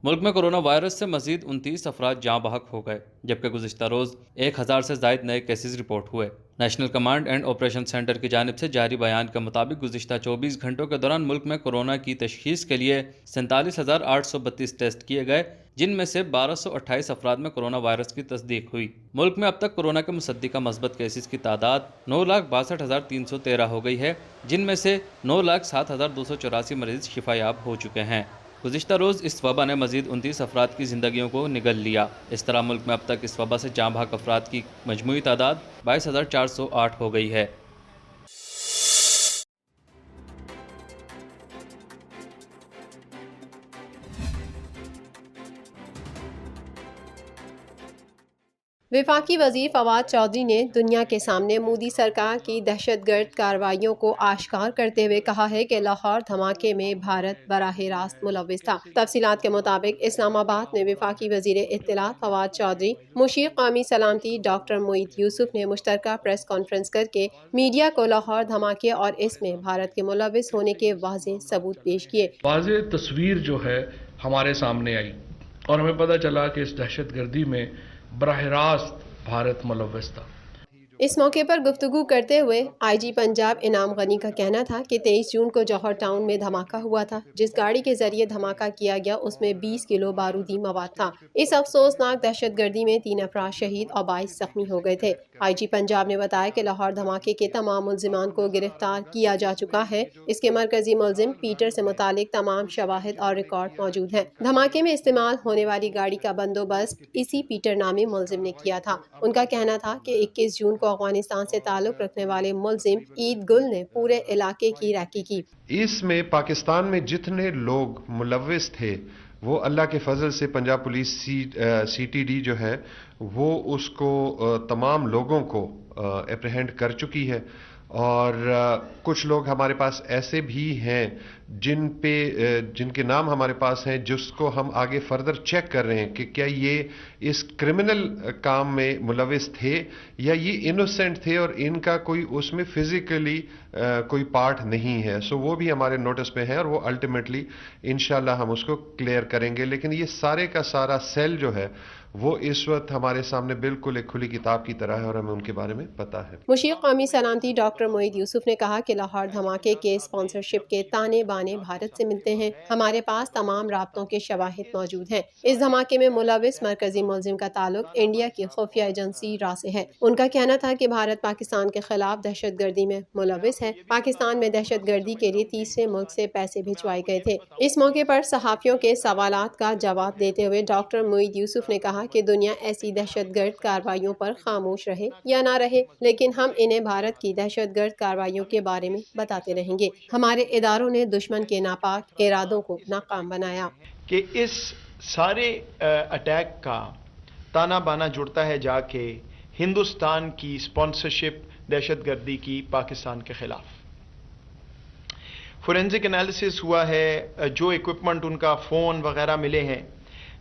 ملک میں corona virus سے مزید 29 افراد جاں بحق ہو گئے، جبکہ گزشتہ روز 1000 سے زائد نئے کیسز رپورٹ ہوئے۔ National command and operation centre کی جانب سے جاری بیان کے مطابق گزشتہ 24 گھنٹوں کے دوران ملک میں کورونا کی تشخیص کے لیے 47,832 ٹیسٹ کیے گئے، جن میں سے 1228 افراد میں کورونا وائرس کی تصدیق ہوئی۔ ملک میں اب تک کورونا کے مصدقہ مثبت کیسز کی تعداد 9,62,313 ہو گئی ہے، جن میں سے 9,07,284 مریض شفا یاب ہو چکے ہیں۔ گزشتہ روز اس وبا نے مزید 29 افراد کی زندگیوں کو نگل لیا۔ اس طرح ملک میں اب تک اس وبا سے جاں بحق افراد کی مجموعی تعداد 22,408 ہو گئی ہے۔ وفاقی وزیر فواد چودھری نے دنیا کے سامنے مودی سرکار کی دہشت گرد کارروائیوں کو آشکار کرتے ہوئے کہا ہے کہ لاہور دھماکے میں بھارت براہ راست ملوث تھا۔ تفصیلات کے مطابق اسلام آباد میں وفاقی وزیر اطلاعات فواد چودھری، مشیر قومی سلامتی ڈاکٹر معید یوسف نے مشترکہ پریس کانفرنس کر کے میڈیا کو لاہور دھماکے اور اس میں بھارت کے ملوث ہونے کے واضح ثبوت پیش کیے۔ واضح تصویر جو ہے ہمارے سامنے آئی اور ہمیں پتہ چلا کہ اس دہشت گردی میں براہ راست بھارت ملوث تھا۔ اس موقع پر گفتگو کرتے ہوئے آئی جی پنجاب انعام غنی کا کہنا تھا کہ 23 جون کو جوہر ٹاؤن میں دھماکہ ہوا تھا۔ جس گاڑی کے ذریعے دھماکہ کیا گیا اس میں 20 کلو بارودی مواد تھا۔ اس افسوسناک دہشت گردی میں 3 افراد شہید اور 22 زخمی ہو گئے تھے۔ آئی جی پنجاب نے بتایا کہ لاہور دھماکے کے تمام ملزمان کو گرفتار کیا جا چکا ہے۔ اس کے مرکزی ملزم پیٹر سے متعلق تمام شواہد اور ریکارڈ موجود ہیں۔ دھماکے میں استعمال ہونے والی گاڑی کا بندوبست اسی پیٹر نامی ملزم نے کیا تھا۔ ان کا کہنا تھا کہ 21 جون کو افغانستان سے تعلق رکھنے والے ملزم عید گل نے پورے علاقے کی ریکی کی۔ اس میں پاکستان میں جتنے لوگ ملوث تھے وہ اللہ کے فضل سے Punjab police C T D جو ہے وہ اس کو تمام لوگوں کو اپریہینڈ کر چکی ہے، اور کچھ لوگ ہمارے پاس ایسے بھی ہیں جن کے نام ہمارے پاس ہیں، جس کو ہم آگے فردر چیک کر رہے ہیں کہ کیا یہ اس کرمنل کام میں ملوث تھے یا یہ انوسینٹ تھے اور ان کا کوئی اس میں فزیکلی کوئی پارٹ نہیں ہے۔ سو وہ بھی ہمارے نوٹس پہ ہیں اور وہ الٹیمیٹلی انشاءاللہ ہم اس کو کلیئر کریں گے، لیکن یہ سارے کا سارا سیل جو ہے وہ اس وقت ہمارے سامنے بالکل ایک کھلی کتاب کی طرح ہے اور ہمیں ان کے بارے میں پتہ ہے۔ مشیر قومی سلامتی ڈاکٹر معید یوسف نے کہا کہ لاہور دھماکے کے اسپانسرشپ کے تانے بانے بھارت سے ملتے ہیں۔ ہمارے پاس تمام رابطوں کے شواہد موجود ہیں۔ اس دھماکے میں ملوث مرکزی ملزم کا تعلق انڈیا کی خفیہ ایجنسی را سے ہے۔ ان کا کہنا تھا کہ بھارت پاکستان کے خلاف دہشت گردی میں ملوث ہے۔ پاکستان میں دہشت گردی کے لیے تیسرے ملک سے پیسے بھجوائے گئے تھے۔ اس موقع پر صحافیوں کے سوالات کا جواب دیتے ہوئے ڈاکٹر معید یوسف نے کہا کہ دنیا ایسی دہشت گرد کارروائیوں پر خاموش رہے یا نہ رہے، لیکن ہم انہیں بھارت کی دہشت گرد کارروائیوں کے بارے میں بتاتے رہیں گے۔ ہمارے اداروں نے دشمن کے ناپاک ارادوں کو ناکام بنایا۔ کہ اس سارے اٹیک کا تانا بانا جڑتا ہے جا کے ہندوستان کی اسپانسرشپ دہشت گردی کی پاکستان کے خلاف۔ فورینزک انالیسس ہوا ہے، جو ایکوپمنٹ ان کا فون وغیرہ ملے ہیں،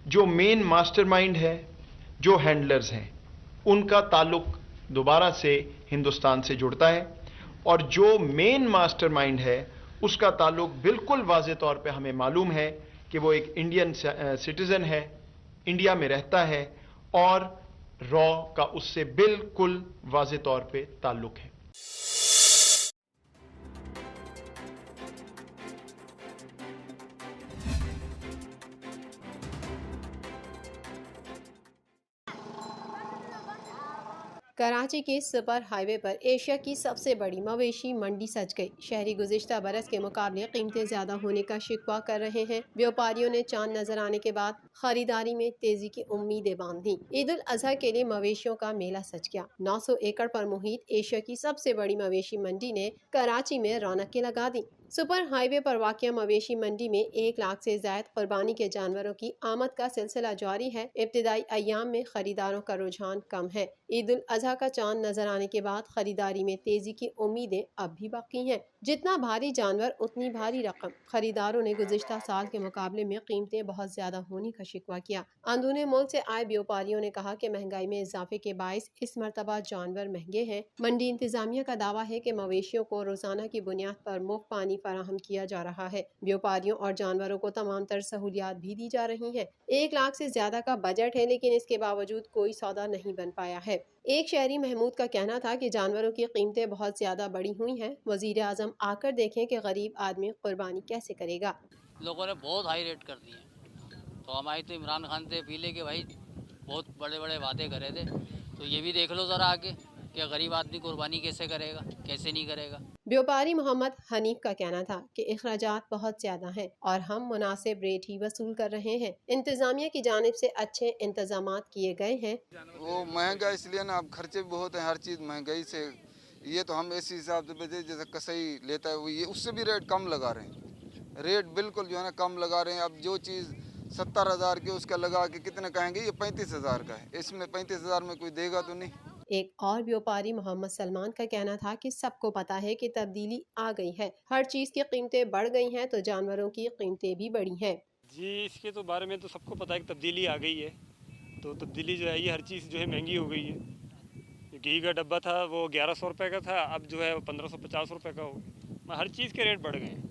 جو مین ماسٹر مائنڈ ہے، جو ہینڈلرز ہیں، ان کا تعلق دوبارہ سے ہندوستان سے جڑتا ہے، اور جو مین ماسٹر مائنڈ ہے اس کا تعلق بالکل واضح طور پہ ہمیں معلوم ہے کہ وہ ایک انڈین سٹیزن ہے، انڈیا میں رہتا ہے، اور را کا اس سے بالکل واضح طور پہ تعلق ہے۔ کراچی کے سپر ہائی وے پر ایشیا کی سب سے بڑی مویشی منڈی سج گئی۔ شہری گزشتہ برس کے مقابلے قیمتیں زیادہ ہونے کا شکوہ کر رہے ہیں۔ بیوپاریوں نے چاند نظر آنے کے بعد خریداری میں تیزی کی امیدیں باندھ دیں۔ عید الاضحیٰ کے لیے مویشیوں کا میلہ سج گیا۔ 900 ایکڑ پر محیط ایشیا کی سب سے بڑی مویشی منڈی نے کراچی میں رونقیں لگا دیں۔ سپر ہائی وے پر واقع مویشی منڈی میں 1 لاکھ سے زائد قربانی کے جانوروں کی آمد کا سلسلہ جاری ہے۔ ابتدائی ایام میں خریداروں کا رجحان کم ہے۔ عید الاضحیٰ کا چاند نظر آنے کے بعد خریداری میں تیزی کی امیدیں اب بھی باقی ہیں۔ جتنا بھاری جانور اتنی بھاری رقم۔ خریداروں نے گزشتہ سال کے مقابلے میں قیمتیں بہت زیادہ ہونے کا شکوہ کیا۔ اندرون ملک سے آئے بیوپاریوں نے کہا کہ مہنگائی میں اضافے کے باعث اس مرتبہ جانور مہنگے ہیں۔ منڈی انتظامیہ کا دعویٰ ہے کہ مویشیوں کو روزانہ کی بنیاد پر مفت پانی फराहम किया जा रहा है। व्यापारियों और जानवरों को तमाम तर सहूलियात भी दी जा रही हैं। 1 लाख से ज्यादा का बजट है, लेकिन इसके बावजूद कोई सौदा नहीं बन पाया है। एक शहरी महमूद का कहना था कि जानवरों की कीमतें बहुत ज्यादा बढ़ी हुई हैं। वजीर आजम आकर देखें कि गरीब आदमी कुर्बानी कैसे करेगा। लोगों ने बहुत हाई रेट कर दिए, तो हमारी तो इमरान खान से अपील है कि भाई बहुत बड़े बड़े वादे करे थे, तो ये भी देख लो ज़रा आगे कि गरीब आदमी कुर्बानी कैसे करेगा, कैसे नहीं करेगा। व्यापारी मोहम्मद हनीफ का कहना था कि अखराजात बहुत ज्यादा हैं और हम मुनासिब रेट ही वसूल कर रहे हैं। इंतजामिया की जानिब से अच्छे इंतजामात किए गए हैं। वो महंगा इसलिए ना, अब खर्चे भी बहुत हैं, हर चीज़ महंगाई से। ये तो हम ऐसे हिसाब से बेचे जैसे कसाई लेता है वो, ये उससे भी रेट कम लगा रहे हैं। रेट बिल्कुल जो है ना कम लगा रहे हैं। अब जो चीज़ 70,000 की उसका लगा के कितने कहेंगे, ये 35,000 का है, इसमें 35,000 में कोई देगा तो नहीं। एक और व्यापारी मोहम्मद सलमान का कहना था कि सबको पता है कि तब्दीली आ गई है, हर चीज़ की कीमतें बढ़ गई हैं तो जानवरों की कीमतें भी बढ़ी हैं। जी, इसके तो बारे में तो सबको पता है कि तब्दीली आ गई है। तो तब्दीली जो है ये हर चीज़ जो है महंगी हो गई है। घी का डब्बा था वो 1100 रुपये का था, अब जो है वो 1550 रुपये का हो गया। हर चीज़ के रेट बढ़ गए हैं।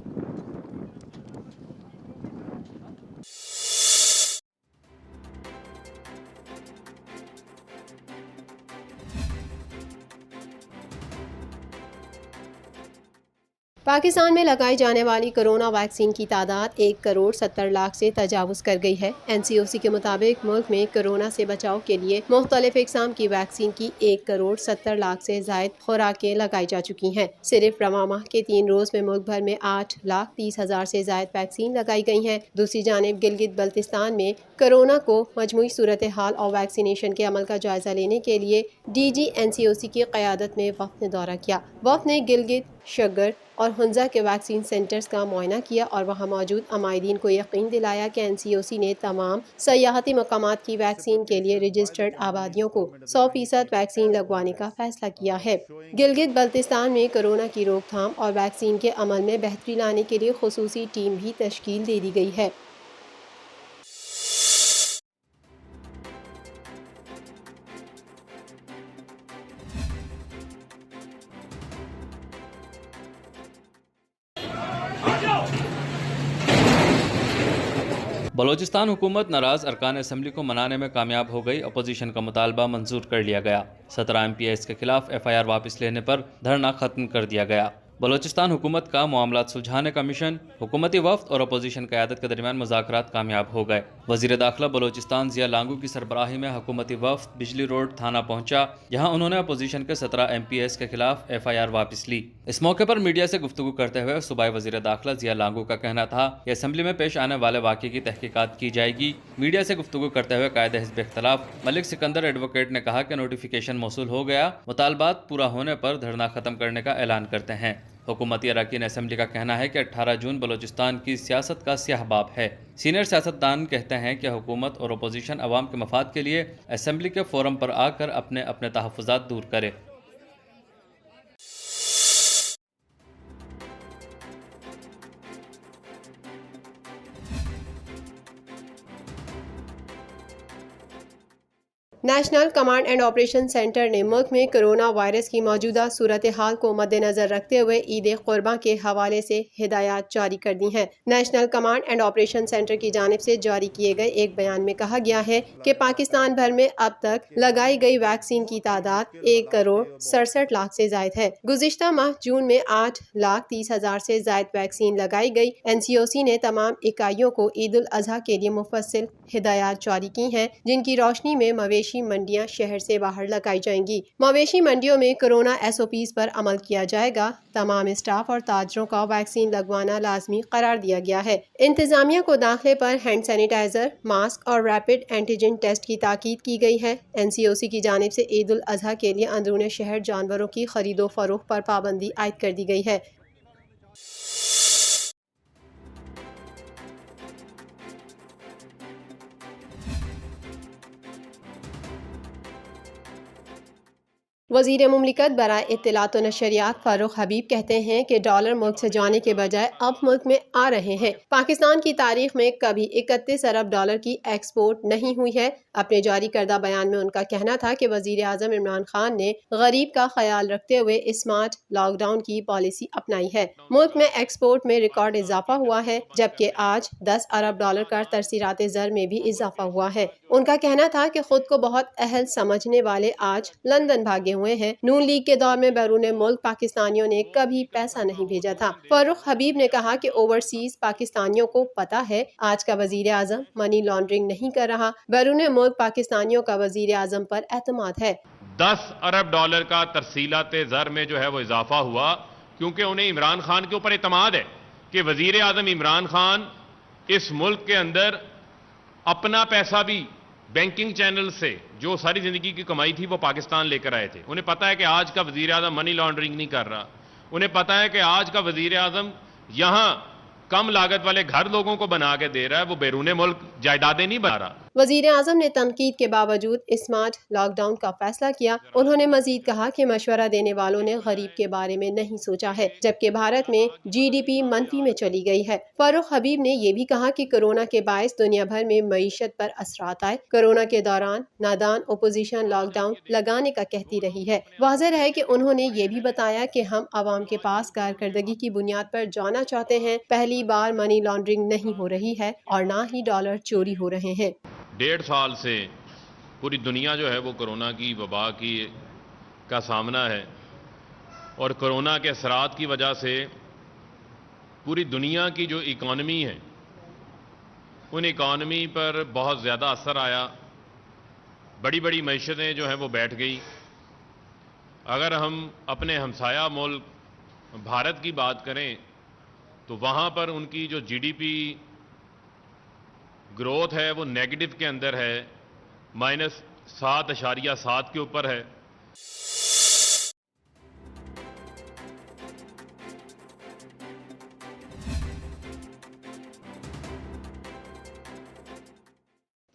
पाकिस्तान में लगाई जाने वाली कोरोना वैक्सीन की तादाद 1,70,00,000 से तजावुज़ कर गई है। NCOC के मुताबिक मुल्क में कोरोना से बचाव के लिए मुख्तलिफ इक़साम की वैक्सीन की 1,70,00,000 से ज़ायद खुराकें लगाई जा चुकी हैं। सिर्फ रवा माह के 3 रोज़ में मुल्क भर में 8,30,000 से ज़ायद वैक्सीन लगाई गई हैं। दूसरी जानिब गिलगित बल्तिस्तान में कोरोना को मजमूई सूरत हाल और वैक्सीनेशन के अमल का जायज़ा लेने के लिए DG NCOC की क़यादत में वफ़द ने दौरा किया। वफ़द ने गिलगित, शग्गर और हुंजा के वैक्सीन सेंटर्स का मुआयना किया और वहां मौजूद अमायदीन को यकीन दिलाया कि NCOC ने तमाम सयाहती मकामात की वैक्सीन के लिए रजिस्टर्ड आबादियों को 100% वैक्सीन लगवाने का फैसला किया है। गिलगित बल्तिस्तान में कोरोना की रोकथाम और वैक्सीन के अमल में बेहतरी लाने के लिए खुसूसी टीम भी तश्कील दे दी गई है। बलोचिस्तान हुकूमत नाराज़ अरकान असम्बली को मनाने में कामयाब हो गई। अपोजिशन का मुतालबा मंजूर कर लिया गया। 17 MPs के खिलाफ FIR वापस लेने पर धरना खत्म कर दिया गया। बलोचिस्तान हुकूमत का मामलात सुलझाने का मिशन, हुकूमती वफ्द और अपोजिशन क़यादत के दरमियान मुज़ाकरात कामयाब हो गए। वज़ीर दाखिला बलोचिस्तान ज़िया लांगू की सरबराही में हुकूमती वफ्द बिजली रोड थाना पहुंचा, जहां उन्होंने अपोजिशन के 17 MPs के खिलाफ FIR वापस ली। इस मौके पर मीडिया से गुफ्तगू करते हुए सूबाई वज़ीर दाखिला ज़िया लांगू का कहना था कि असम्बली में पेश आने वाले वाक़े की तहकीकात की जाएगी। मीडिया से गुफ्तगू करते हुए कायदे हिज़्ब इख्तिलाफ मलिक सिकंदर एडवोकेट ने कहा कि नोटिफिकेशन मौसूल हो गया, मुतालबात पूरा होने पर धरना ख़त्म करने का ऐलान करते हैं। हुकूमती अरकान असम्बली का कहना है कि 18 जून बलोचिस्तान की सियासत का स्याह बाब है। सीनियर सियासतदान कहते हैं कि हुकूमत और अपोजिशन अवाम के मफाद के लिए असम्बली के फोरम पर आकर अपने अपने तहफ़्फ़ुज़ात दूर करे। National command and operation centre ने मुल्क में कोरोना वायरस की मौजूदा सूरत हाल को मद्देनजर रखते हुए ईद कुर्बान के हवाले से हिदायत जारी कर दी हैं। National command and operation centre की जानिब से जारी किए गए एक बयान में कहा गया है कि पाकिस्तान भर में अब तक लगाई गई वैक्सीन की तादाद 1,67,00,000 से जायद है। गुज़िश्ता माह जून में 8,30,000 से जायद वैक्सीन लगाई गई। NCOC ने तमाम इकाइयों को ईद उल अजहा के लिए मुफस्सिल हिदायत जारी की हैं, जिनकी रोशनी में मवेशी मंडियां शहर से बाहर लगाई जाएंगी। मवेशी मंडियों में कोरोना SOPs पर अमल किया जाएगा। तमाम स्टाफ और ताजरों का वैक्सीन लगवाना लाजमी करार दिया गया है। इंतजामिया को दाखिले पर हैंड सैनिटाइजर, मास्क और रैपिड एंटीजन टेस्ट की ताकीद की गई है। NCOC की जानिब से ईद उल अजहा के लिए अंदरूनी शहर जानवरों की खरीदो फरोख्त पर पाबंदी आयद कर दी गई है। वज़ीर मुमलिकत बराए इत्तलात व नशरियात फारूक हबीब कहते हैं कि डॉलर मुल्क से जाने के बजाय अब मुल्क में आ रहे हैं। पाकिस्तान की तारीख में कभी 31 अरब डॉलर की एक्सपोर्ट नहीं हुई है। अपने जारी करदा बयान में उनका कहना था कि वज़ीर आज़म इमरान खान ने गरीब का ख्याल रखते हुए स्मार्ट लॉकडाउन की पॉलिसी अपनाई है। मुल्क में एक्सपोर्ट में रिकॉर्ड इजाफा हुआ है, जबकि आज 10 अरब डॉलर का तरसीरात ज़र में भी इजाफा हुआ है। उनका कहना था कि खुद को बहुत अहल समझने वाले आज लंदन भागे हुए हैं। नून लीग के दौर में बैरून मुल्क पाकिस्तानियों ने कभी पैसा नहीं भेजा था। फारूक हबीब ने कहा कि ओवरसीज पाकिस्तानियों को पता है आज का वजीर आजम मनी लॉन्ड्रिंग नहीं कर रहा। बैरून मुल्क पाकिस्तानियों का वजीर आजम पर एतमाद है। 10 अरब डॉलर का तरसीलात ज़र में जो है वो इजाफा हुआ, क्योंकि उन्हें इमरान खान के ऊपर एतमाद है कि वजीर आजम इमरान खान इस मुल्क के अंदर अपना पैसा भी बैंकिंग चैनल से जो सारी जिंदगी की कमाई थी वो पाकिस्तान लेकर आए थे। उन्हें पता है कि आज का वजीर आजम मनी लॉन्ड्रिंग नहीं कर रहा। उन्हें पता है कि आज का वजीर आजम यहां कम लागत वाले घर लोगों को बना के दे रहा है, वो बैरून मुल्क जायदादें नहीं बना रहा। वजीर आजम ने तनकीद के बावजूद स्मार्ट लॉकडाउन का फैसला किया। उन्होंने मजीद कहा कि मशवरा देने वालों ने गरीब के बारे में नहीं सोचा है, जबकि भारत में GDP मनफी में चली गई है। फारूक हबीब ने ये भी कहा कि कोरोना के बायस दुनिया भर में मईशत पर असरात आए। कोरोना के दौरान नादान अपोजिशन लॉकडाउन लगाने का कहती रही है। वाज़ेह है कि उन्होंने ये भी बताया कि हम आवाम के पास कारकर्दगी की बुनियाद पर जाना चाहते हैं। पहली बार मनी लॉन्ड्रिंग नहीं हो रही है और ना ही डॉलर चोरी हो रहे हैं। 1.5 साल से पूरी दुनिया जो है वो कोरोना की वबा का सामना है, और कोरोना के असरात की वजह से पूरी दुनिया की जो इकॉनमी है उन इकॉनमी पर बहुत ज़्यादा असर आया। बड़ी बड़ी मईशतें जो हैं वो बैठ गई। अगर हम अपने हमसाया मुल्क भारत की बात करें तो वहाँ पर उनकी जो GDP ग्रोथ है वो नेगेटिव के अंदर है, -7.7 के ऊपर है।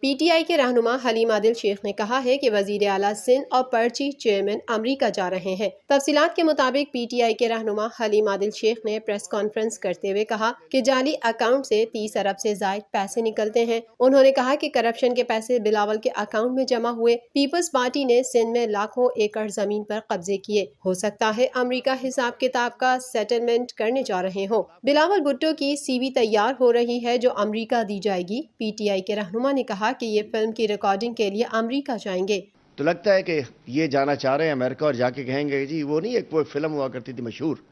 PTI के रहनुमा हलीम आदिल शेख ने कहा है कि वजीर आला सिंध और पर्ची चेयरमैन अमरीका जा रहे हैं। तफसीलात के मुताबिक PTI के रहनुमा हलीम आदिल शेख ने प्रेस कॉन्फ्रेंस करते हुए कहा कि जाली अकाउंट से 30 अरब से जायद पैसे निकलते हैं। उन्होंने कहा कि करप्शन के पैसे बिलावल के अकाउंट में जमा हुए। पीपल्स पार्टी ने सिंध में लाखों एकड़ जमीन पर कब्जे किए। हो सकता है अमरीका हिसाब किताब का सेटलमेंट करने जा रहे हो। बिलावल भुट्टो की CV तैयार हो रही है जो अमरीका दी जाएगी। PTI के रहनुमा ने कहा कि ये फिल्म की रिकॉर्डिंग के लिए अमेरिका जाएंगे। तो लगता है कि ये जाना चाह रहे हैं अमेरिका और जाके कहेंगे जी वो नहीं, एक वो फिल्म हुआ करती थी मशहूर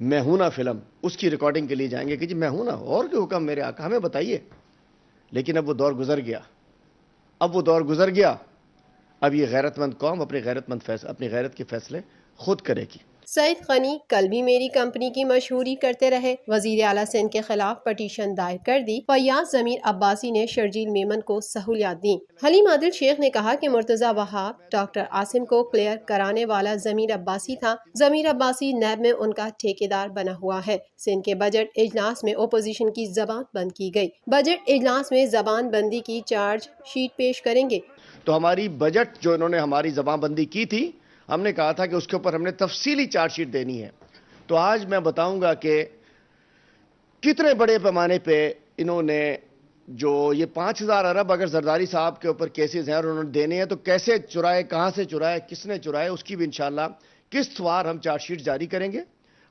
मैं हूं ना फिल्म, उसकी रिकॉर्डिंग के लिए जाएंगे कि जी मैं हूं ना और के हुक्म मेरे आका हमें बताइए। लेकिन अब वो दौर गुजर गया। अब ये गैरतमंद कौम अपनी गैरत के फैसले खुद करेगी। सईद गनी कल भी मेरी कंपनी की मशहूरी करते रहे। वजीर आला सिंध के खिलाफ पटिशन दायर कर दी। फयाज ज़मीर अब्बासी ने शर्जील मेमन को सहूलियात दी। हलीम आदिल शेख ने कहा कि मुर्तजा वहाब डॉक्टर आसिम को क्लियर कराने वाला ज़मीर अब्बासी था। ज़मीर अब्बासी नैब में उनका ठेकेदार बना हुआ है। सिंध के बजट इजलास में ओपोजिशन की जबान बंद की गई। बजट इजलास में जबान बंदी की चार्ज शीट पेश करेंगे। तो हमारी बजट जो इन्होंने हमारी जबान बंदी की थी, हमने कहा था कि उसके ऊपर हमने तफसीली चार्जशीट देनी है। तो आज मैं बताऊंगा कि कितने बड़े पैमाने पे इन्होंने जो ये 5000 अरब अगर जरदारी साहब के ऊपर केसेस हैं और उन्होंने देने हैं तो कैसे चुराए, कहां से चुराए, किसने चुराए, उसकी भी इंशाल्लाह किस्तवार हम चार्जशीट जारी करेंगे।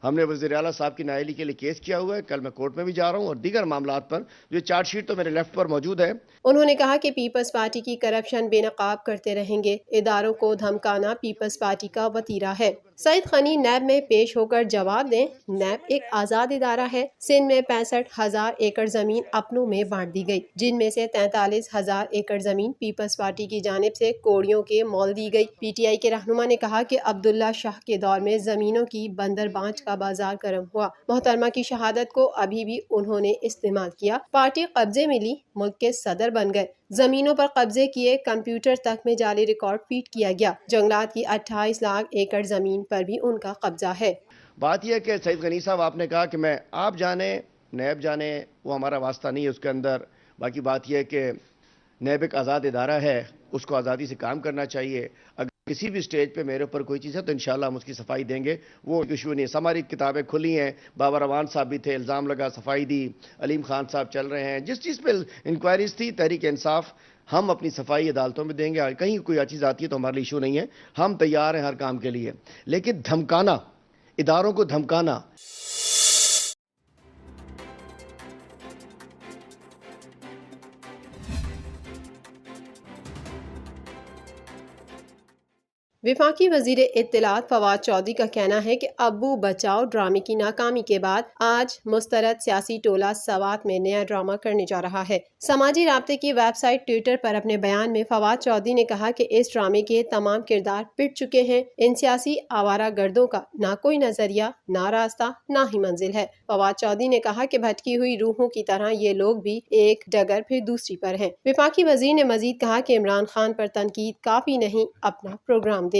हमने वज़ीर आला साहब की नाअहली के लिए केस किया हुआ है। कल मैं कोर्ट में भी जा रहा हूं और दीगर मामलात पर जो चार्जशीट तो मेरे लेफ्ट पर मौजूद है। उन्होंने कहा कि पीपल्स पार्टी की करप्शन बेनकाब करते रहेंगे। इदारों को धमकाना पीपल्स पार्टी का वतीरा है। सईद गनी नैब में पेश होकर जवाब दें। नैब एक आज़ाद इदारा है। सिंध में 65,000 एकड़ जमीन अपनों में बांट दी गई, जिनमें से 43,000 एकड़ जमीन पीपल्स पार्टी की जानिब से कोड़ियों के मोल दी गई। PTI के रहनुमा ने कहा कि अब्दुल्ला शाह के दौर में जमीनों की बंदर बांच का बाजार गर्म हुआ। मोहतरमा की शहादत को अभी भी उन्होंने इस्तेमाल किया। पार्टी कब्जे में ली, मुल्क के सदर बन गए। जमीनों पर कब्जे किए, कंप्यूटर तक में जाली रिकॉर्ड फीड किया गया। जंगलात की 28 लाख एकड़ जमीन पर भी उनका कब्जा है। बात यह कि सईद गनी साहब आपने कहा कि मैं आप जाने नैब जाने, वो हमारा वास्ता नहीं है उसके अंदर। बाकी बात यह कि नैब एक आज़ाद इदारा है, उसको आज़ादी से काम करना चाहिए। کسی بھی سٹیج پہ میرے اوپر کوئی چیز ہے تو انشاءاللہ ہم اس کی صفائی دیں گے، وہ ایشو نہیں ہے. ہماری کتابیں کھلی ہیں، بابا روان صاحب بھی تھے، الزام لگا، صفائی دی، علیم خان صاحب چل رہے ہیں. جس چیز پہ انکوائریز تھی تحریک انصاف، ہم اپنی صفائی عدالتوں میں دیں گے. کہیں کوئی چیز آتی ہے تو ہمارے لیے ایشو نہیں ہے، ہم تیار ہیں ہر کام کے لیے. لیکن دھمکانا، اداروں کو دھمکانا، وفاقی وزیر اطلاعات فواد چودھری کا کہنا ہے کہ ابو بچاؤ ڈرامے کی ناکامی کے بعد آج مسترد سیاسی ٹولہ سوات میں نیا ڈرامہ کرنے جا رہا ہے. سماجی رابطے کی ویب سائٹ ٹویٹر پر اپنے بیان میں فواد چودھری نے کہا کہ اس ڈرامے کے تمام کردار پٹ چکے ہیں. ان سیاسی آوارہ گردوں کا نہ کوئی نظریہ، نہ راستہ، نہ ہی منزل ہے. فواد چودھری نے کہا کہ بھٹکی ہوئی روحوں کی طرح یہ لوگ بھی ایک ڈگر پھر دوسری پر ہیں. وفاقی وزیر نے مزید کہا کہ عمران خان پر تنقید کافی نہیں، اپنا پروگرام دیں.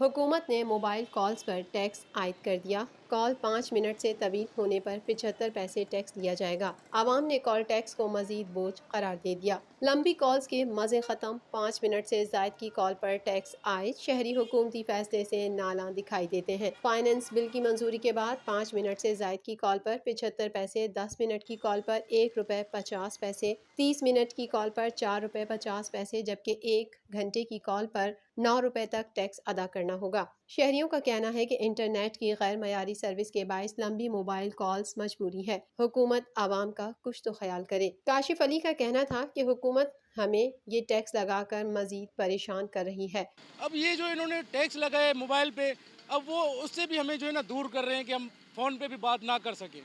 حکومت نے موبائل کالز پر ٹیکس عائد کر دیا. کال 5 منٹ سے طویل ہونے پر 75 پیسے ٹیکس لیا جائے گا. عوام نے کال ٹیکس کو مزید بوجھ قرار دے دیا. لمبی کالز کے مزے ختم، 5 منٹ سے زائد کی کال پر ٹیکس عائد. شہری حکومتی فیصلے سے نالاں دکھائی دیتے ہیں. فائنانس بل کی منظوری کے بعد 5 منٹ سے زائد کی کال پر 75 پیسے، 10 منٹ کی کال پر 1 روپے 50 پیسے، 30 منٹ کی کال پر 4 روپے 50 پیسے جبکہ 1 گھنٹے کی کال پر 9 روپے تک ٹیکس ادا کرنا ہوگا. شہریوں کا کہنا ہے کہ انٹرنیٹ کی غیر معیاری سروس کے باعث لمبی موبائل کالز مجبوری ہے. حکومت عوام کا کچھ تو خیال کرے. کاشف علی کا کہنا تھا کہ حکومت ہمیں یہ ٹیکس لگا کر مزید پریشان کر رہی ہے. اب یہ جو انہوں نے ٹیکس لگائے موبائل پہ، اب وہ اس سے بھی ہمیں جو ہے نا دور کر رہے ہیں کہ ہم فون پہ بھی بات نہ کر سکیں،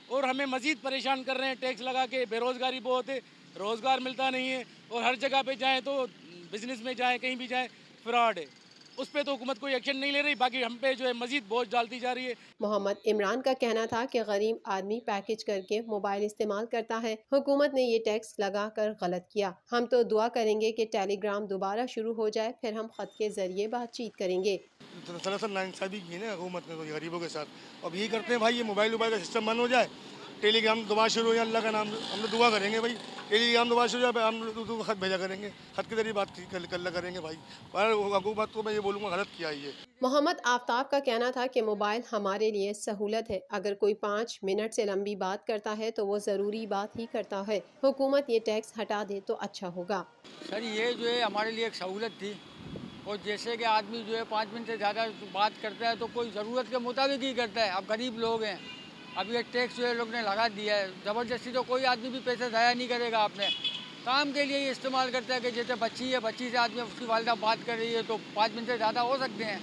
اور ہمیں مزید پریشان کر رہے ہیں ٹیکس لگا کے. بے روزگاری بہت ہے، روزگار ملتا نہیں ہے، اور ہر جگہ پہ جائیں تو بزنس میں جائیں، کہیں بھی جائیں، فراڈ ہے. اس پہ تو حکومت کوئی ایکشن نہیں لے رہی، باقی ہم پہ جو ہے مزید بوجھ ڈالتی جا رہی ہے. محمد عمران کا کہنا تھا کہ غریب آدمی پیکج کر کے موبائل استعمال کرتا ہے. حکومت نے یہ ٹیکس لگا کر غلط کیا. ہم تو دعا کریں گے کہ ٹیلی گرام دوبارہ شروع ہو جائے، پھر ہم خط کے ذریعے بات چیت کریں گے. دراصل ناانصافی کی ہے نا حکومت نے تو غریبوں کے ساتھ. اب یہی کرتے ہیں بھائی، یہ موبائل کا سسٹم بند ہو جائے، ٹیلی گرام دوبارہ شروع ہو جائے. اللہ کا نام ہم لوگ دعا کریں گے بھائی، ٹیلی گرام دوبارہ شروع ہو جائے، ہم لوگ خط بھیجا کریں گے، خط کے ذریعے بات کریں گے بھائی. پر حکومت کو میں یہ بولوں گا غلط کیا یہ. محمد آفتاب کا کہنا تھا کہ موبائل ہمارے لیے سہولت ہے. اگر کوئی 5 منٹ سے لمبی بات کرتا ہے تو وہ ضروری بات ہی کرتا ہے. حکومت یہ ٹیکس ہٹا دے تو اچھا ہوگا. سر یہ جو ہے ہمارے لیے ایک سہولت تھی، اور جیسے کہ آدمی جو ہے 5 منٹ سے زیادہ بات کرتا ہے تو کوئی ضرورت کے مطابق ہی کرتا ہے. اب غریب لوگ ہیں، اب یہ ٹیکس جو ہے لوگ نے لگا دیا ہے، زبردستی تو کوئی آدمی بھی پیسے ضائع نہیں کرے گا. آپ نے کام کے لیے یہ استعمال کرتا ہے کہ جیسے بچی ہے، بچی سے آدمی اس کی والدہ بات کر رہی ہے تو 5 منٹ سے زیادہ ہو سکتے ہیں.